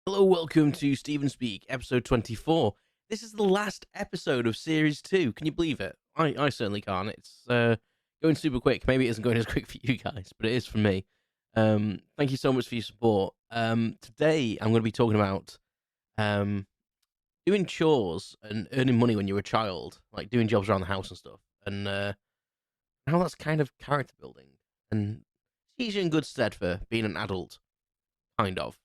Hello, welcome to Stephen Speak, episode 24. This is the last episode of series 2. Can you believe it? I certainly can't. It's going super quick. Maybe it isn't going as quick for you guys, but it is for me. Thank you so much for your support. Today, I'm going to be talking about doing chores and earning money when you were a child, like doing jobs around the house and stuff, and how that's kind of character building and sees you in good stead for being an adult, kind of.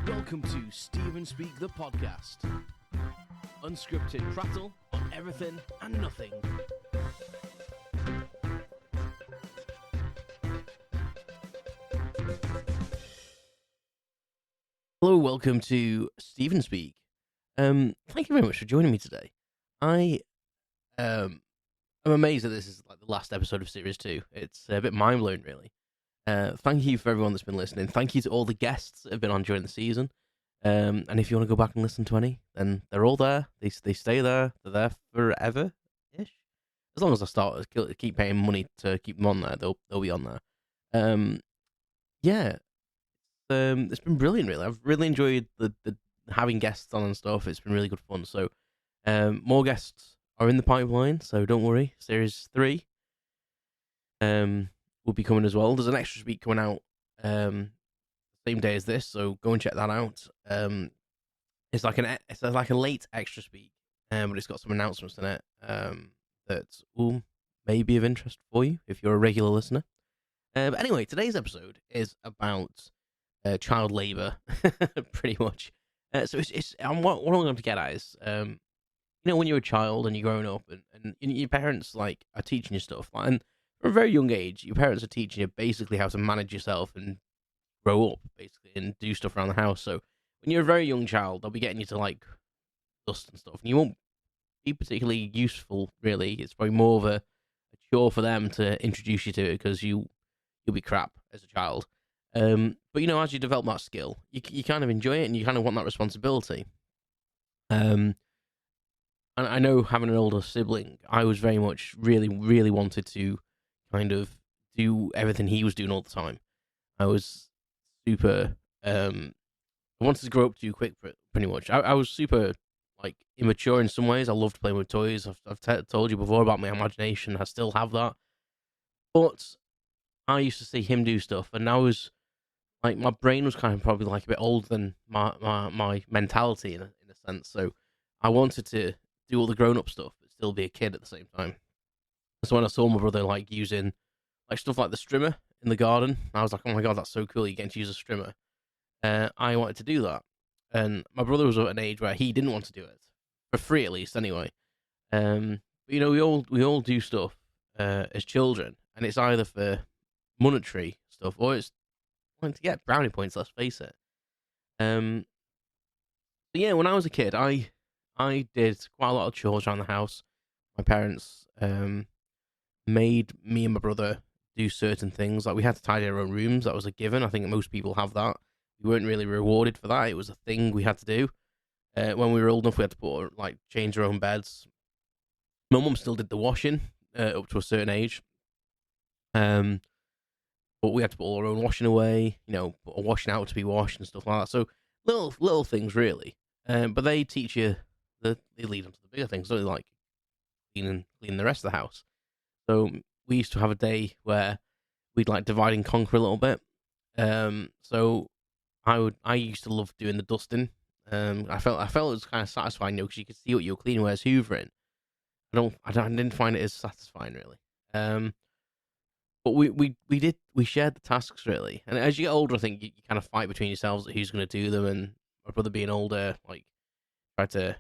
Welcome to Stephen Speak the podcast. Unscripted prattle on everything and nothing. Hello, welcome to Stephen Speak. Thank you very much for joining me today. I am amazed that this is like the last episode of series 2. It's a bit mind blowing, really. Thank you for everyone that's been listening. Thank you to all the guests that have been on during the season. And if you want to go back and listen to any, then they're all there. They stay there. They're there forever-ish. As long as I keep paying money to keep them on there, they'll be on there. Yeah, it's been brilliant, really. I've really enjoyed the having guests on and stuff. It's been really good fun. So, more guests are in the pipeline, so don't worry. Series 3 will be coming as well. There's an extra speak coming out same day as this, so go and check that out. It's like a late extra speak, but it's got some announcements in it that will may be of interest for you if you're a regular listener. But anyway, today's episode is about child labor, pretty much. So it's what I'm going to get at is, when you're a child and you're growing up, and your parents like are teaching you stuff, and from a very young age, your parents are teaching you basically how to manage yourself and grow up, basically, and do stuff around the house. So when you're a very young child, they'll be getting you to like dust and stuff, and you won't be particularly useful, really. It's probably more of a chore for them to introduce you to it because you'll be crap as a child. But as you develop that skill, you kind of enjoy it and you kind of want that responsibility. And I know, having an older sibling, I was very much really, really wanted to kind of do everything he was doing all the time. I was super. I wanted to grow up too quick, pretty much. I was super like immature in some ways. I loved playing with toys. I've told you before about my imagination. I still have that, but I used to see him do stuff, and I was like, my brain was kind of probably like a bit older than my mentality in a sense. So I wanted to do all the grown up stuff, but still be a kid at the same time. So when I saw my brother like using like stuff like the strimmer in the garden, I was like, oh my god, that's so cool! You get to use a strimmer. I wanted to do that, and my brother was at an age where he didn't want to do it for free, at least anyway. But, we all do stuff as children, and it's either for monetary stuff or it's wanting to get brownie points. Let's face it. But yeah, when I was a kid, I did quite a lot of chores around the house. My parents made me and my brother do certain things. Like, we had to tidy our own rooms. That was a given. I think most people have that. We weren't really rewarded for that. It was a thing we had to do. When we were old enough, we had to change our own beds. My mum still did the washing up to a certain age. But we had to put all our own washing away, washing out to be washed and stuff like that. So little things, really. But they teach you they lead them to the bigger things. So they like cleaning the rest of the house. So we used to have a day where we'd like divide and conquer a little bit. So I used to love doing the dusting. I felt it was kind of satisfying, because you could see what you were cleaning, whereas hoovering, I didn't find it as satisfying, really. But we shared the tasks, really. And as you get older, I think you kind of fight between yourselves who's going to do them. And my brother, being older, like, tried to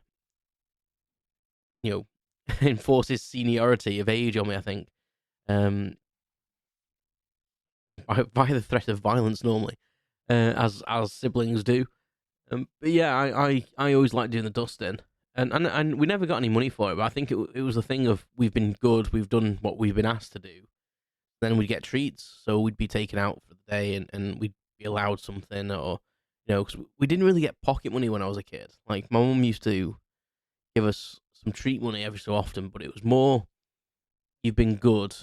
enforce his seniority of age on me, I think, by the threat of violence normally, as siblings do. But yeah, I always liked doing the dusting, and we never got any money for it. But I think it was a thing of, we've been good, we've done what we've been asked to do. Then we'd get treats, so we'd be taken out for the day, and we'd be allowed something, or because we didn't really get pocket money when I was a kid. Like, my mum used to give us some treat money every so often, but it was more you've been good,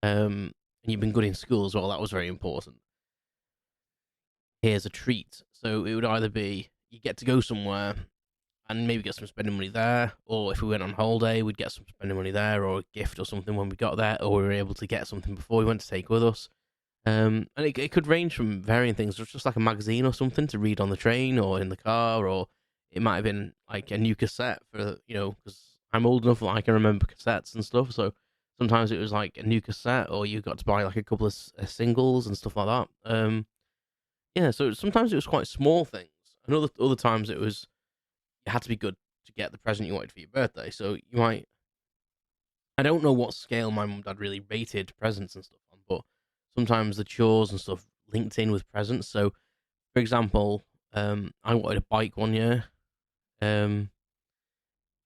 and you've been good in school as well. That was very important. Here's a treat. So it would either be you get to go somewhere and maybe get some spending money there, or if we went on holiday, we'd get some spending money there, or a gift or something when we got there, or we were able to get something before we went to take with us. And it could range from varying things, just like a magazine or something to read on the train or in the car, or it might have been like a new cassette for, because I'm old enough that I can remember cassettes and stuff. So sometimes it was like a new cassette, or you got to buy like a couple of singles and stuff like that. Yeah, so sometimes it was quite small things, and other times it was you had to be good to get the present you wanted for your birthday. So you might, I don't know what scale my mum and dad really rated presents and stuff on, but sometimes the chores and stuff linked in with presents. So, for example, I wanted a bike one year, and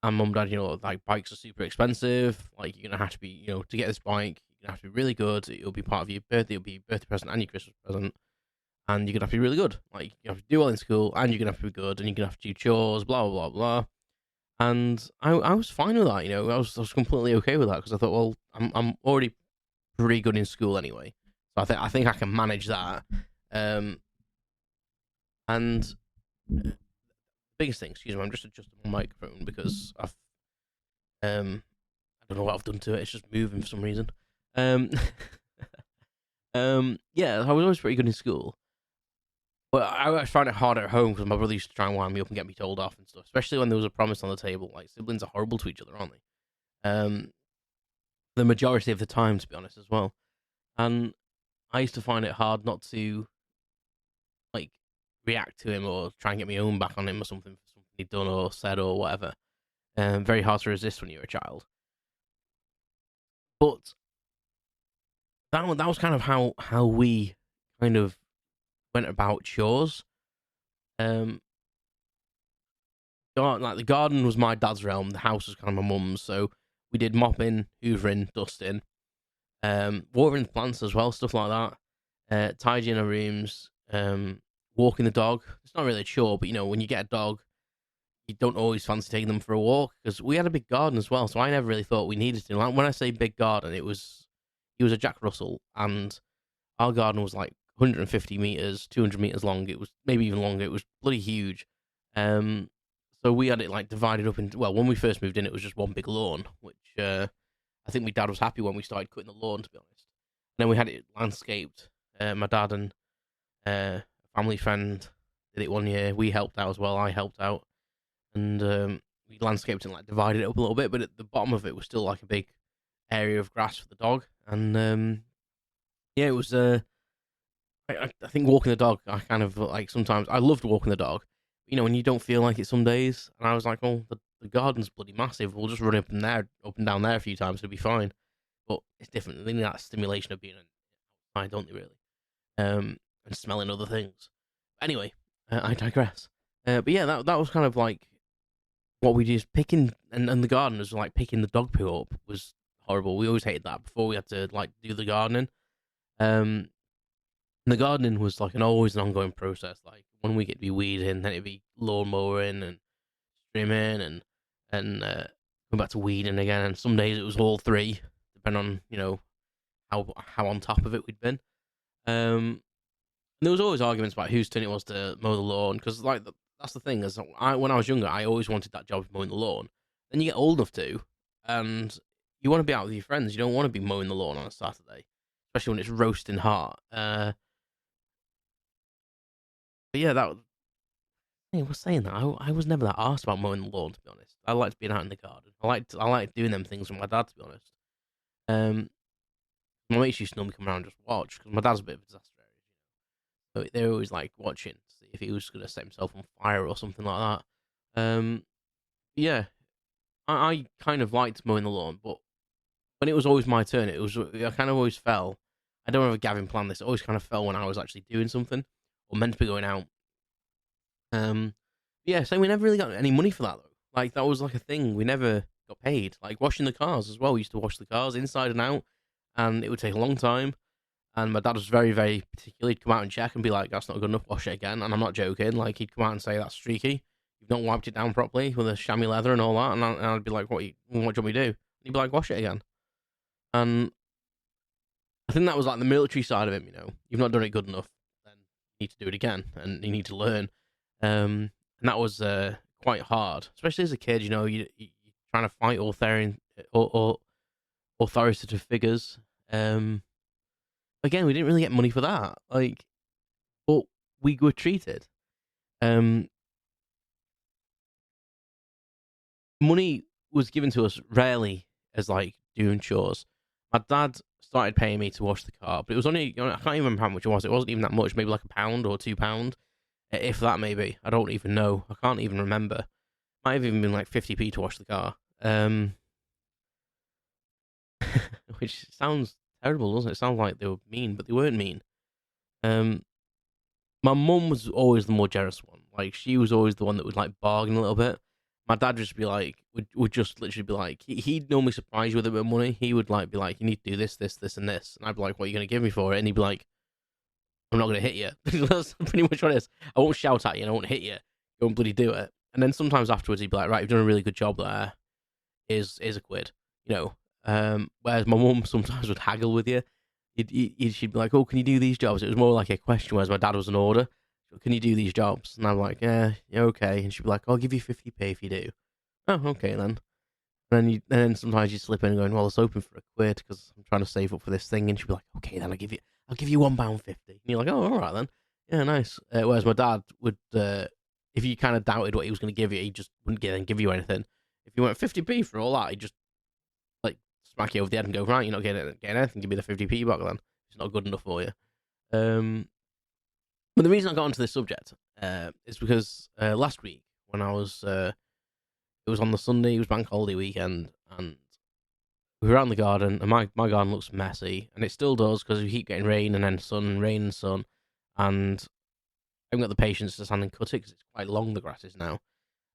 mum and dad, like bikes are super expensive. Like you're gonna have to be, to get this bike, you're gonna have to be really good. It'll be part of your birthday, it'll be your birthday present and your Christmas present. And you're gonna have to be really good. Like you have to do well in school, and you're gonna have to be good, and you're gonna have to do chores, blah blah blah blah. And I was fine with that. I was completely okay with that because I thought, well, I'm already pretty good in school anyway, so I think I can manage that. And biggest thing, excuse me, I'm just adjusting my microphone because I don't know what I've done to it. It's just moving for some reason. Um, yeah, I was always pretty good in school. But I always found it harder at home because my brother used to try and wind me up and get me told off and stuff, especially when there was a promise on the table. Like, siblings are horrible to each other, aren't they? The majority of the time, to be honest, as well. And I used to find it hard not to, like, react to him or try and get my own back on him or something for something he'd done or said or whatever. Very hard to resist when you're a child. But that was kind of how we kind of went about chores. Um, like the garden was my dad's realm, the house was kind of my mum's. So we did mopping, hoovering, dusting, watering the plants as well, stuff like that. Tidying our rooms, walking the dog. It's not really a chore, but when you get a dog, you don't always fancy taking them for a walk because we had a big garden as well. So I never really thought we needed to. Like when I say big garden, he was a Jack Russell, and our garden was like 150 meters, 200 meters long. It was maybe even longer. It was bloody huge. So we had it like divided up into. Well, when we first moved in, it was just one big lawn, which I think my dad was happy when we started cutting the lawn, to be honest. And then we had it landscaped. My dad and a family friend did it one year. We helped out as well. I helped out, and we landscaped and like divided it up a little bit. But at the bottom of it was still like a big area of grass for the dog. And yeah, it was. I think walking the dog, I kind of like sometimes I loved walking the dog. When you don't feel like it some days, and I was like, oh, the garden's bloody massive. We'll just run up and down there a few times, it'll be fine. But it's different. They need that stimulation of being outside, don't they? Really, and smelling other things. Anyway, I digress. But yeah, that was kind of like what we did. Picking and the garden was like picking the dog poo up was horrible. We always hated that before we had to like do the gardening. And the gardening was like always an ongoing process. Like 1 week it'd be weeding, then it'd be lawn mowing and trimming and going back to weeding again. And some days it was all three, depending on how on top of it we'd been. There was always arguments about whose turn it was to mow the lawn because that's the thing is when I was younger I always wanted that job of mowing the lawn. Then you get old enough to, and you want to be out with your friends. You don't want to be mowing the lawn on a Saturday, especially when it's roasting hot. But yeah, I was saying that I was never that arsed about mowing the lawn, to be honest. I liked being out in the garden. I liked doing them things with my dad, to be honest. My mates used to normally come around and just watch because my dad's a bit of a disaster area. So they were always like watching to see if he was going to set himself on fire or something like that. Yeah, I kind of liked mowing the lawn, but when it was always my turn, I kind of always fell. I don't know if Gavin planned this. It always kind of fell when I was actually doing something or meant to be going out. Yeah, so we never really got any money for that though. Like that was like a thing. We never got paid. Like washing the cars as well. We used to wash the cars inside and out, and it would take a long time. And my dad was very, very particular. He'd come out and check and be like, "That's not good enough. Wash it again." And I'm not joking. Like he'd come out and say, "That's streaky. you've not wiped it down properly with a chamois leather and all that. And I'd be like, what do you want me to do? He'd be like, wash it again. And I think that was like the military side of him. You've not done it good enough, then you need to do it again, and you need to learn. And that was quite hard, especially as a kid. You're trying to fight or authoritative figures. Again, we didn't really get money for that. But we were treated. Um, Money was given to us rarely as like doing chores. My dad started paying me to wash the car, but it was only, I can't even remember how much it was. It wasn't even that much, maybe like £1 or £2, if that maybe. I don't even know. I can't even remember. Might have even been like 50p to wash the car. Which sounds terrible, doesn't it? It sounds like they were mean, but they weren't mean. My mum was always the more generous one. Like, she was always the one that would like bargain a little bit. My dad just be like, would just literally be like, he'd normally surprise you with a bit of money. He would like be like, you need to do this, this, this, and this. And I'd be like, what are you going to give me for it? And he'd be like, I'm not going to hit you. That's pretty much what it is. I won't shout at you and I won't hit you. Go and bloody do it. And then sometimes afterwards he'd be like, right, you've done a really good job there. Here's a quid. Whereas my mum sometimes would haggle with you. She'd be like, oh, can you do these jobs? It was more like a question, whereas my dad was an order. Can you do these jobs? And I'm like, yeah, okay. And she'd be like, I'll give you 50p if you do. Oh, okay then. And then sometimes you slip in and going, well, it's open for a quid because I'm trying to save up for this thing. And she'd be like, okay, then I'll give you £1.50. And you're like, oh, all right then. Yeah, nice. Whereas my dad would, if you kind of doubted what he was going to give you, he just wouldn't give you anything. If you went 50p for all that, he'd just like smack you over the head and go, right, you're not getting anything. Give me the 50p back then. It's not good enough for you. But the reason I got onto this subject is because last week when I was, it was on the Sunday, it was bank holiday weekend, and we were out in the garden, and my garden looks messy, and it still does because we keep getting rain and then sun, rain and sun, and I haven't got the patience to stand and cut it because it's quite long, the grass is now.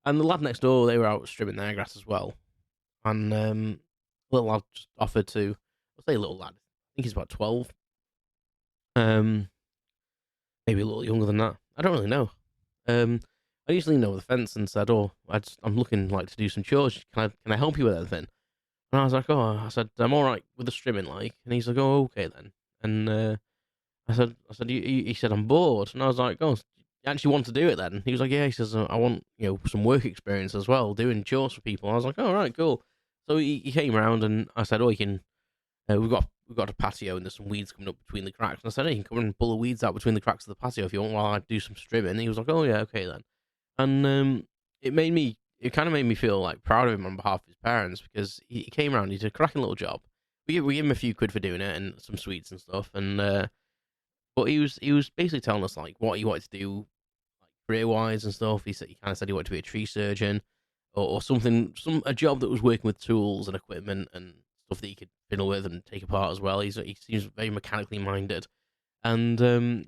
And the lad next door, they were out stripping their grass as well, and little lad just offered to, I'll say little lad, I think he's about 12, maybe a little younger than that. I don't really know. I usually know the fence and said, "Oh, I'm looking like to do some chores. Can I help you with anything?" And I was like, "Oh," I said, "I'm all right with the strimming, like." And he's like, "Oh, okay then." And I said, he said, "I'm bored," and I was like, "Oh, you actually want to do it then?" He was like, "Yeah." He says, "I want some work experience as well, doing chores for people." And I was like, "Oh, all right, cool." So he came around and I said, "Oh, you can." We've got a patio and there's some weeds coming up between the cracks. And I said, "Hey, you can come and pull the weeds out between the cracks of the patio if you want while I do some strimming." And he was like, "Oh yeah, okay then." And it kind of made me feel like proud of him on behalf of his parents because he came around. He did a cracking little job. We gave him a few quid for doing it and some sweets and stuff. And but he was basically telling us like what he wanted to do, like career wise and stuff. He kind of said he wanted to be a tree surgeon or something, a job that was working with tools and equipment and stuff that he could fiddle with and take apart as well. He seems very mechanically minded, and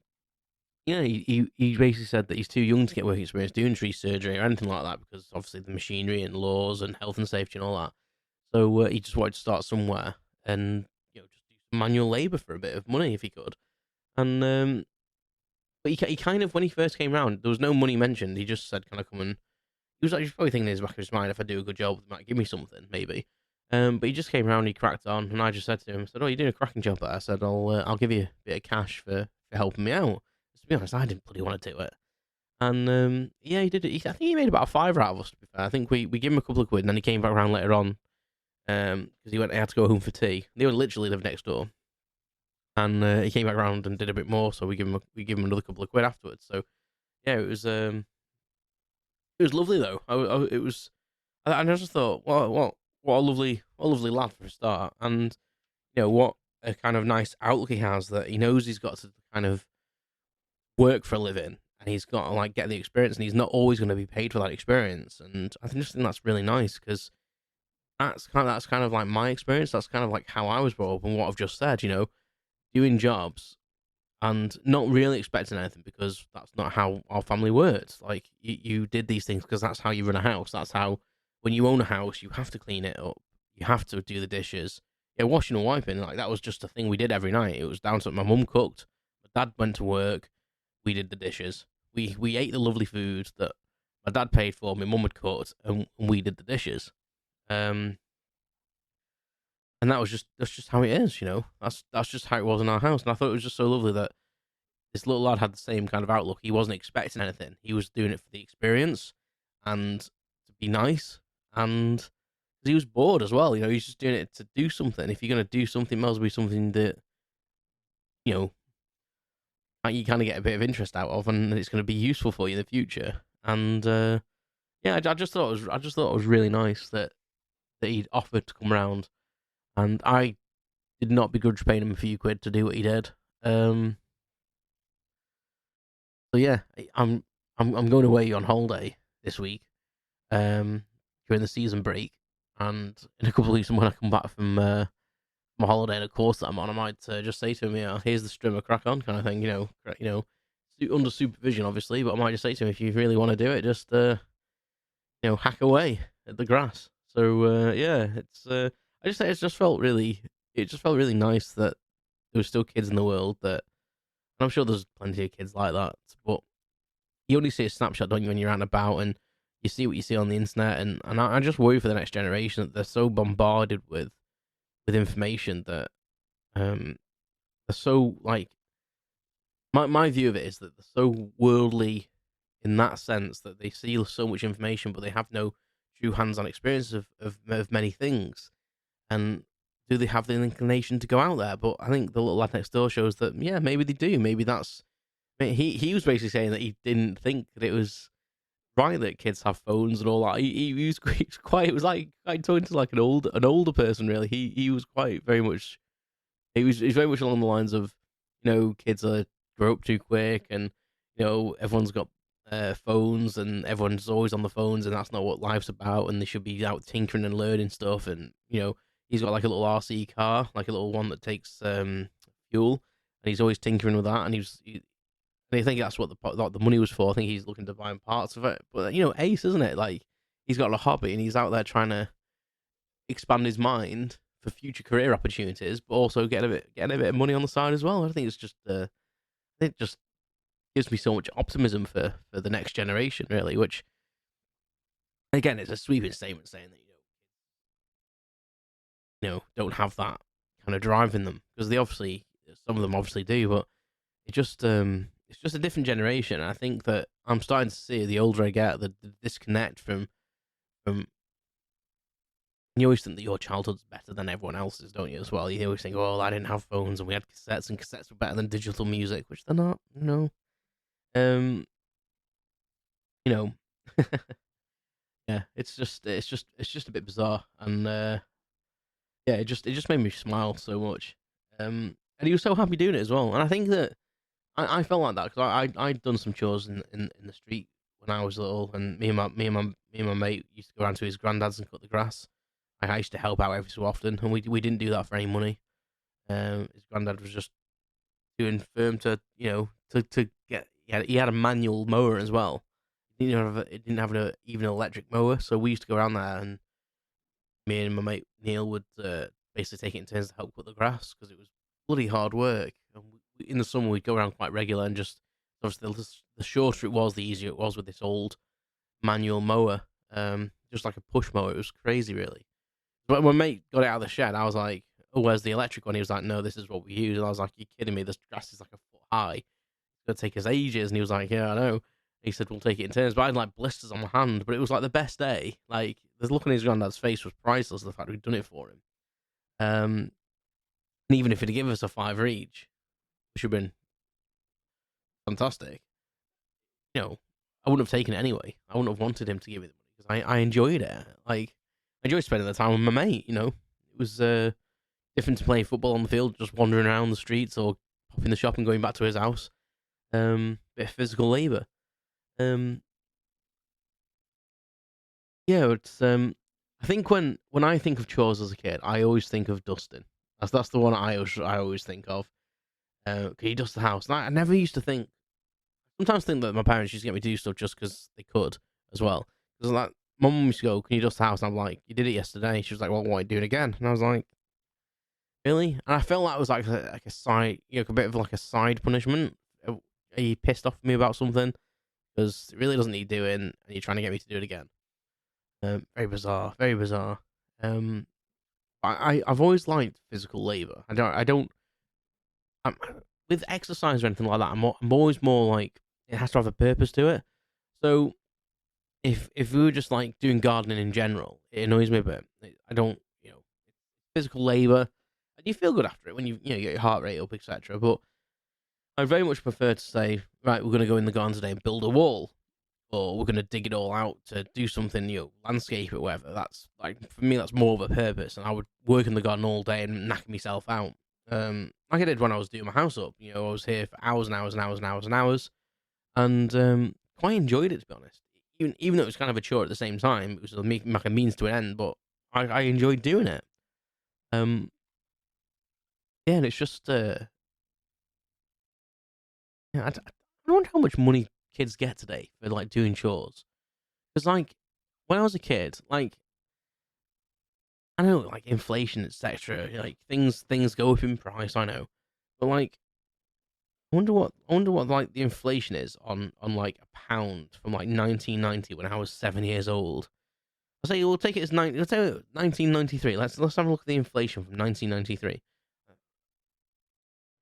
yeah, he basically said that he's too young to get work experience doing tree surgery or anything like that because obviously the machinery and laws and health and safety and all that. So he just wanted to start somewhere and just do some manual labour for a bit of money if he could. And but he kind of, when he first came round, there was no money mentioned. He just said, "Can I come and?" He was actually probably thinking in his back of his mind, if I do a good job, they might give me something, maybe. But he just came around, he cracked on, and I just said to him, I said, "Oh, you're doing a cracking job there." I said, I'll give you a bit of cash for helping me out. To be honest, I didn't bloody want to do it. And yeah, he did it. I think he made about a fiver out of us, to be fair. I think we gave him a couple of quid, and then he came back around later on because he had to go home for tea. They were literally live next door. And he came back around and did a bit more, so we give him another couple of quid afterwards. So yeah, it was lovely though. It was, and I just thought, what a lovely lad for a start, and what a kind of nice outlook he has, that he knows he's got to kind of work for a living, and he's got to like get the experience, and he's not always going to be paid for that experience. And I just think that's really nice because that's kind of like my experience. That's kind of like how I was brought up, and what I've just said. Doing jobs and not really expecting anything because that's not how our family works. Like you did these things because that's how you run a house. That's how, when you own a house, you have to clean it up. You have to do the dishes. Yeah, washing and wiping, like that was just a thing we did every night. It was down to my mum cooked, my dad went to work, we did the dishes. We ate the lovely food that My dad paid for, my mum had cooked, and we did the dishes. Um, and that's just how it is, you know. That's just how it was in our house. And I thought it was just so lovely that this little lad had the same kind of outlook. He wasn't expecting anything. He was doing it for the experience and to be nice, and he was bored as well. You know, he's just doing it to do something. If you're gonna do something, it must be something that you know you kind of get a bit of interest out of, and it's going to be useful for you in the future. And yeah, I just thought I just thought it was really nice that he'd offered to come round, and I did not begrudge paying him a few quid to do what he did. Um, so yeah, I'm going away on holiday this week, during the season break, and in a couple of weeks, when I come back from my holiday and a course that I'm on, I might just say to him, yeah, here's the strimmer, crack on, kind of thing, under supervision, obviously, but I might just say to him, if you really want to do it, just hack away at the grass. So yeah, I just say it just felt really nice that there were still kids in the world that, and I'm sure there's plenty of kids like that, but you only see a snapshot, don't you, when you're out and about, and you see what you see on the internet, and I just worry for the next generation that they're so bombarded with information that they're so like my view of it is that they're so worldly in that sense that they see so much information, but they have no true hands-on experience of many things. And do they have the inclination to go out there? But I think the little lad next door shows that yeah, maybe they do. Maybe that's he was basically saying that he didn't think that it was right that kids have phones and all that. He was quite it was like talking to like an older person really. He was quite very much he's very much along the lines of, kids are grow up too quick, and everyone's got phones, and everyone's always on the phones, and that's not what life's about. And they should be out tinkering and learning stuff. And he's got like a little RC car, like a little one that takes fuel, and he's always tinkering with that. And and I think that's what the money was for. I think he's looking to buy parts of it. But ace, isn't it? Like he's got a hobby, and he's out there trying to expand his mind for future career opportunities, but also getting a bit of money on the side as well. I think it's just it just gives me so much optimism for the next generation, really. Which again, it's a sweeping statement saying that don't have that kind of drive in them, because some of them obviously do, but it's just a different generation. And I think that I'm starting to see, the older I get, the disconnect from you always think that your childhood's better than everyone else's, don't you, as well? You always think, oh, I didn't have phones, and we had cassettes, and cassettes were better than digital music, which they're not, Um, you know, yeah, it's just a bit bizarre, and yeah, it just made me smile so much. And he was so happy doing it as well, and I think that I felt like that because I'd done some chores in the street when I was little, and me and my mate used to go around to his granddad's and cut the grass. I used to help out every so often, and we didn't do that for any money. His granddad was just doing firm to to get. He had a manual mower as well. It didn't have even an electric mower, so we used to go around there, and me and my mate Neil would basically take it in turns to help cut the grass because it was bloody hard work. And in the summer, we'd go around quite regular, and just obviously the shorter it was, the easier it was with this old manual mower, just like a push mower. It was crazy, really. But when my mate got it out of the shed, I was like, "Oh, where's the electric one?" He was like, "No, this is what we use." And I was like, "You're kidding me? This grass is like a foot high. It's gonna take us ages." And he was like, "Yeah, I know." He said, "We'll take it in turns." But I had like blisters on my hand, but it was like the best day. Like the look on his granddad's face was priceless. The fact we'd done it for him. And even if he'd given us a fiver each, which would have been fantastic, I wouldn't have taken it anyway. I wouldn't have wanted him to give me the money because I enjoyed it. Like I enjoyed spending the time with my mate. It was different to playing football on the field, just wandering around the streets or popping the shop and going back to his house. Bit of physical labour. Yeah, it's I think when I think of chores as a kid, I always think of dusting. That's the one I always think of. Can you dust the house? And I never used to think. Sometimes think that my parents used to get me to do stuff just because they could as well. Because like my mum used to go, "Can you dust the house?" And I'm like, "You did it yesterday." She was like, "Well, why do it again?" And I was like, "Really?" And I felt like it was like a side, a bit of like a side punishment. Are you pissed off at me about something? because it really doesn't need doing, and you're trying to get me to do it again. Very bizarre, very bizarre. Um, I've always liked physical labor. I don't I'm, with exercise or anything like that. I'm always more like it has to have a purpose to it. So if we were just like doing gardening in general, it annoys me a bit. I don't, physical labor, and you feel good after it when you get your heart rate up, etc. But I very much prefer to say, right, we're going to go in the garden today and build a wall, or we're going to dig it all out to do something, landscape it, whatever. That's like for me, that's more of a purpose, and I would work in the garden all day and knock myself out. Like I did when I was doing my house up. I was here for hours and hours and hours and hours and hours, and quite enjoyed it, to be honest. Even though it was kind of a chore at the same time, it was like a means to an end, but I enjoyed doing it. Um, yeah, and it's just yeah, I wonder how much money kids get today for like doing chores. Because like when I was a kid, like I know like inflation, etc. Like things go up in price. I know, but like I wonder what like the inflation is on like a pound from like 1990 when I was 7 years old. I'll say we'll take it as 1993. Let's have a look at the inflation from 1993. I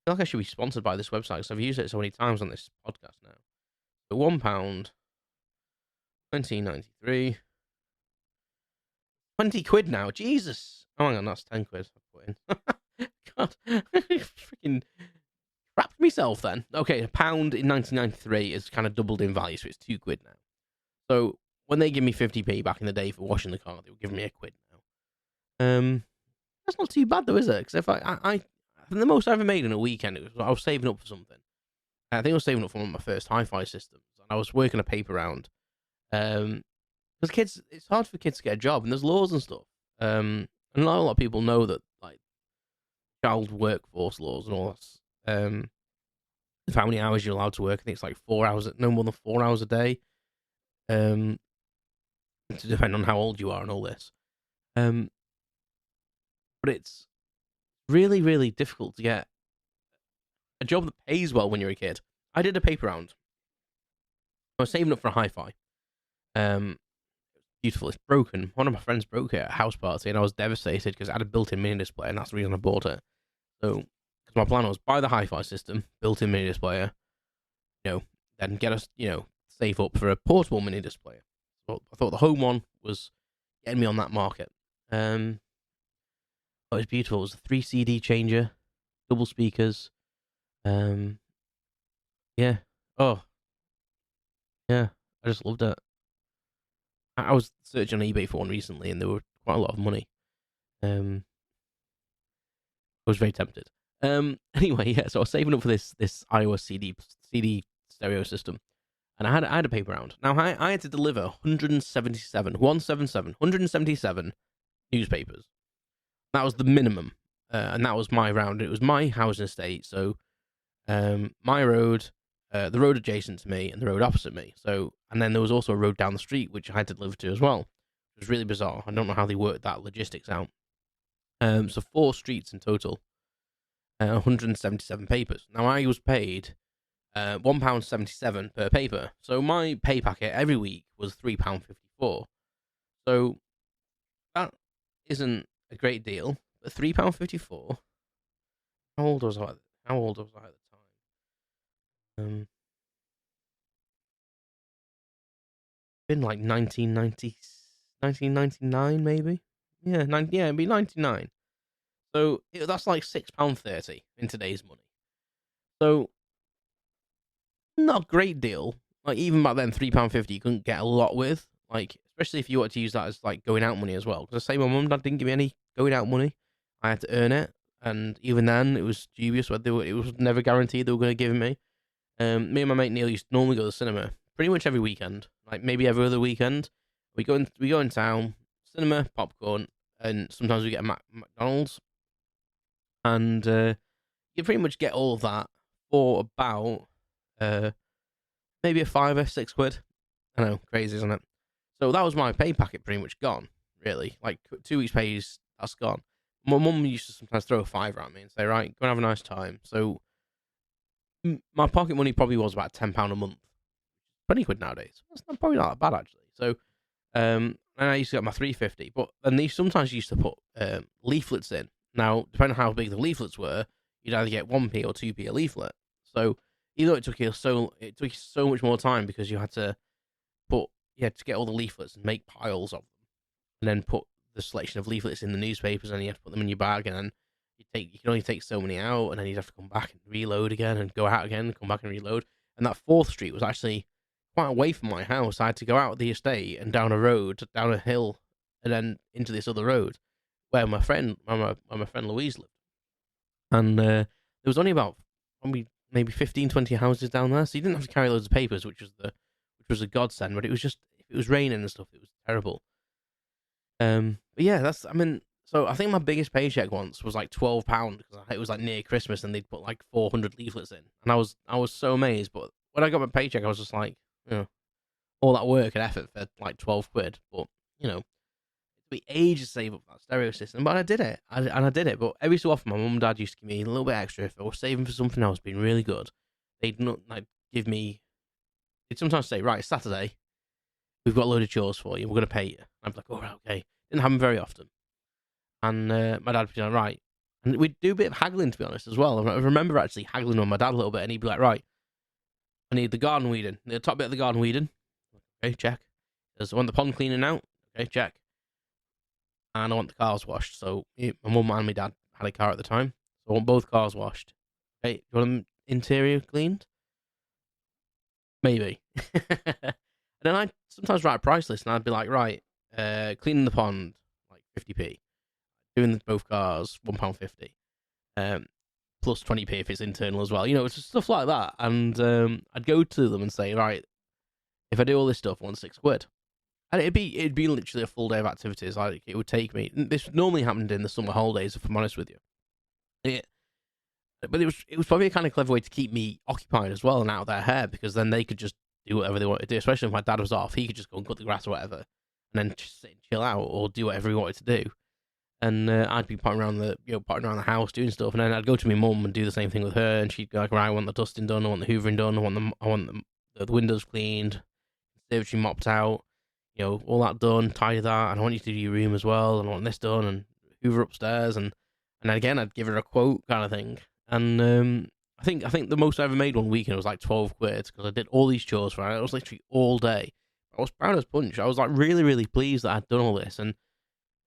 feel like I should be sponsored by this website because I've used it so many times on this podcast now. So £1, 1993, £20 now. Jesus. Oh, hang on, that's 10 quid. I put in. God, freaking crapped myself then. Okay, a pound in 1993 is kind of doubled in value, so it's £2 now. So when they give me 50p back in the day for washing the car, they were giving me £1 now. That's not too bad though, is it? Because if I the most I ever made in a weekend, I was saving up for something. I think I was saving up for one of my first hi-fi systems, and I was working a paper round. Because kids, it's hard for kids to get a job, and there's laws and stuff. And not a lot of people know that, like child workforce laws and all that. How many hours you're allowed to work? I think it's like 4 hours, no more than 4 hours a day. To depend on how old you are and all this. But it's really, really difficult to get a job that pays well when you're a kid. I did a paper round. I was saving up for a hi-fi. Beautiful. It's broken. One of my friends broke it at a house party, and I was devastated because it had a built-in mini display, and that's the reason I bought it. So, because my plan was buy the hi-fi system, built-in mini displayer, then get us, save up for a portable mini displayer. So I thought the home one was getting me on that market. It was beautiful. It was a 3 CD changer, double speakers. Yeah. Oh, yeah. I just loved it. I was searching on eBay for one recently, and there were quite a lot of money. I was very tempted. Anyway, yeah. So I was saving up for this iOS CD stereo system, and I had a paper round. Now I had to deliver 177 newspapers. That was the minimum, and that was my round. It was my housing estate, so my road, the road adjacent to me, and the road opposite me. So, and then there was also a road down the street which I had to deliver to as well. It was really bizarre. I don't know how they worked that logistics out. So 4 streets in total, 177 papers. Now I was paid £1.77 per paper. So my pay packet every week was £3.54. So that isn't a great deal, but £3.54. How old was I? At the time? Been like 1999 maybe. Yeah, it'd be 99. So that's like £6.30 in today's money. So not a great deal. Like even back then, £3.50 you couldn't get a lot with. Like especially if you wanted to use that as like going out money as well. Because I say my mum and dad didn't give me any going out money. I had to earn it, and even then it was dubious whether it was never guaranteed they were going to give me. Me and my mate Neil used to normally go to the cinema pretty much every weekend, like maybe every other weekend. We go in town, cinema, popcorn, and sometimes we get a McDonald's, and you pretty much get all of that for about maybe a fiver, £6. I know, crazy, isn't it? So that was my pay packet pretty much gone, really. Like 2 weeks' pays, that's gone. My mum used to sometimes throw a fiver at me and say, right, go and have a nice time. So my pocket money probably was about £10 a month, 20 quid nowadays. That's probably not that bad actually. So and I used to get my 350, but then they sometimes used to put leaflets in. Now, depending on how big the leaflets were, you'd either get 1p or 2p a leaflet. So even though it took you so much more time because you had to get all the leaflets and make piles of them, and then put the selection of leaflets in the newspapers, and you have to put them in your bag, and then you can only take so many out, and then you'd have to come back and reload again, and go out again, and come back and reload. And that 4th Street was actually quite away from my house. I had to go out of the estate and down a road, down a hill, and then into this other road where my friend Louise lived. And there was only about maybe 15, 20 houses down there, so you didn't have to carry loads of papers, which was a godsend. But it was just, if it was raining and stuff, it was terrible. But yeah, so I think my biggest paycheck once was like £12 because it was like near Christmas and they'd put like 400 leaflets in, and I was so amazed. But when I got my paycheck, I was just like, all that work and effort for like 12 quid. But it took me ages to save up that stereo system, but I did it. I did it. But every so often, my mum and dad used to give me a little bit extra if I was saving for something else, being really good. They'd not like give me. They'd sometimes say, "Right, it's Saturday. We've got a load of chores for you. We're going to pay you." I'm like, "Oh, right, okay." Didn't happen very often. And my dad would be like, "Right," and we'd do a bit of haggling, to be honest, as well. I remember actually haggling on my dad a little bit, and he'd be like, "Right, I need the garden weeding. The top bit of the garden weeding. Okay, check. I want the pond cleaning out. Okay, check. And I want the cars washed." So my mum and my dad had a car at the time, so I want both cars washed. Okay, do you want them interior cleaned? Maybe. And then I'd sometimes write a price list, and I'd be like, right, cleaning the pond, like 50p. Doing both cars, £1.50. Plus 20p if it's internal as well. It's just stuff like that. And I'd go to them and say, right, if I do all this stuff, I want £6. And it'd be literally a full day of activities. Like, it would take me. This normally happened in the summer holidays, if I'm honest with you. But it was probably a kind of clever way to keep me occupied as well and out of their hair, because then they could just do whatever they wanted to do. Especially if my dad was off, he could just go and cut the grass or whatever, and then just sit and chill out or do whatever he wanted to do. And I'd be potting around the house doing stuff, and then I'd go to my mum and do the same thing with her, and she'd go like, "Right, I want the dusting done, I want the hoovering done, I want the windows cleaned, conservatory mopped out, all that done, tidy that, and I want you to do your room as well, and I want this done, and hoover upstairs, and then again I'd give her a quote kind of thing." And I think the most I ever made one weekend was like 12 quid because I did all these chores for her. It was literally all day. I was proud as punch. I was like really, really pleased that I'd done all this, and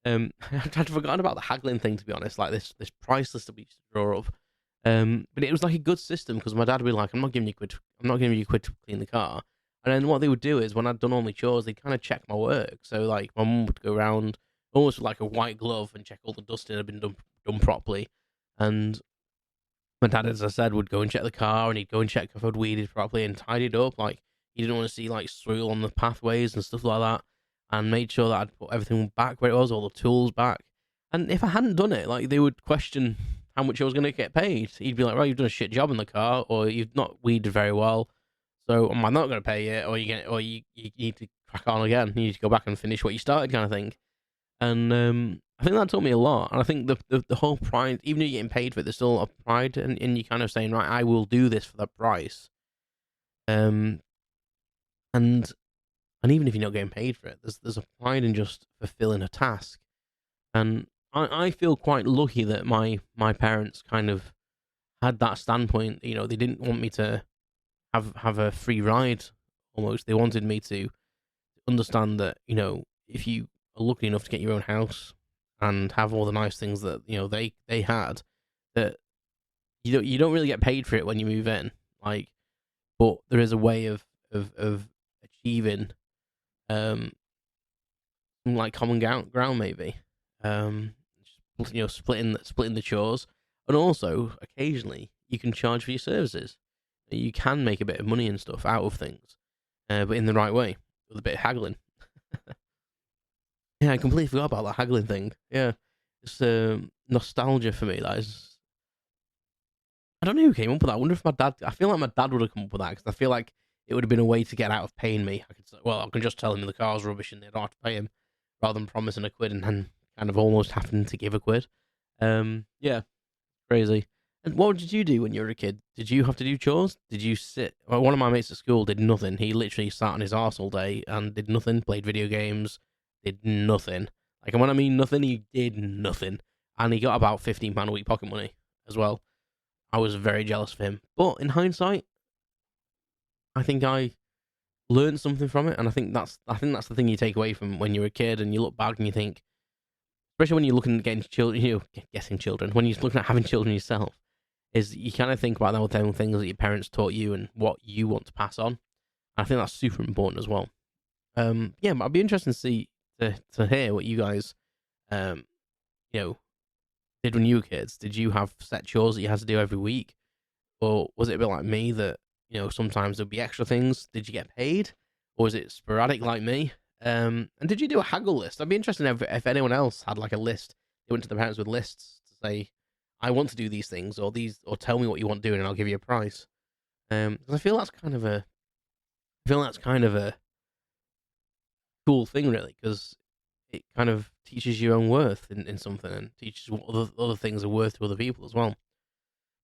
I'd forgotten about the haggling thing, to be honest. Like this price list that we used to draw up. But it was like a good system because my dad would be like, I'm not giving you quid to clean the car. And then what they would do is when I'd done all my chores, they'd kind of check my work. So like my mum would go around almost with like a white glove and check all the dusting had been done properly. And my dad, as I said, would go and check the car, and he'd go and check if I'd weeded properly and tidied up. Like, he didn't want to see like soil on the pathways and stuff like that. And made sure that I'd put everything back where it was, all the tools back. And if I hadn't done it, like, they would question how much I was going to get paid. He'd be like, "Well, you've done a shit job in the car, or you've not weeded very well, so I'm not going to pay you, or you need to crack on again. You need to go back and finish what you started," kind of thing. And I think that taught me a lot. And I think the whole pride, even though you're getting paid for it, there's still a pride in you kind of saying, right, I will do this for that price. And even if you're not getting paid for it, there's a pride in just fulfilling a task. And I feel quite lucky that my parents kind of had that standpoint. They didn't want me to have a free ride almost. They wanted me to understand that, if you are lucky enough to get your own house and have all the nice things that, they had, that you don't really get paid for it when you move in. Like, but there is a way of achieving like common ground maybe. Splitting the chores, and also occasionally you can charge for your services. You can make a bit of money and stuff out of things, but in the right way with a bit of haggling. Yeah, I completely forgot about that haggling thing. Yeah, it's nostalgia for me. That is, I don't know who came up with that. I wonder if my dad. I feel like my dad would have come up with that because I feel like it would have been a way to get out of paying me. I could say, well, I can just tell him the car's rubbish and they don't have to pay him, rather than promising a quid and then kind of almost having to give a quid. Yeah, crazy. And what did you do when you were a kid? Did you have to do chores? Did you sit? Well, one of my mates at school did nothing. He literally sat on his arse all day and did nothing. Played video games. Did nothing. Like, and when I mean nothing, he did nothing. And he got about £15 a week pocket money as well. I was very jealous of him. But in hindsight, I think I learned something from it, and I think that's the thing you take away from when you're a kid and you look back and you think, especially when you're looking at getting children, getting children, when you're looking at having children yourself, is you kind of think about all the things that your parents taught you and what you want to pass on. I think that's super important as well. Yeah, but I'd be interested to hear what you guys, you know, did when you were kids. Did you have set chores that you had to do every week, or was it a bit like me that sometimes there'd be extra things? Did you get paid, or was it sporadic like me? And did you do a haggle list? I'd be interested if anyone else had like a list. They went to their parents with lists to say, I want to do these things, or tell me what you want doing, and I'll give you a price. Because I feel that's kind of a cool thing, really, because it kind of teaches your own worth in something, and teaches what other things are worth to other people as well.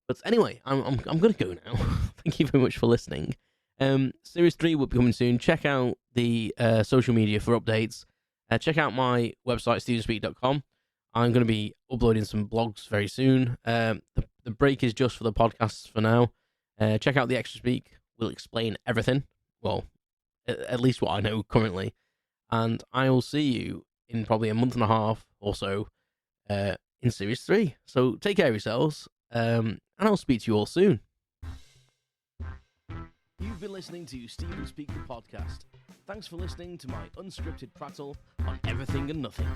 But anyway, I'm gonna go now. Thank you very much for listening. Series 3 will be coming soon. Check out the social media for updates. Check out my website, stevenspeak.com. I'm going to be uploading some blogs very soon. The break is just for the podcasts for now. Check out the Extra Speak. We'll explain everything. Well, at least what I know currently. And I will see you in probably a month and a half or so in Series 3. So take care of yourselves, and I'll speak to you all soon. You've been listening to Steven Speak the podcast. Thanks for listening to my unscripted prattle on everything and nothing.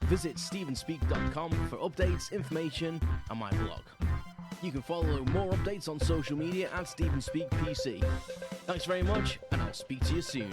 Visit stevenspeak.com for updates, information, and my blog. You can follow more updates on social media at StevenSpeakPC. Thanks very much, and I'll speak to you soon.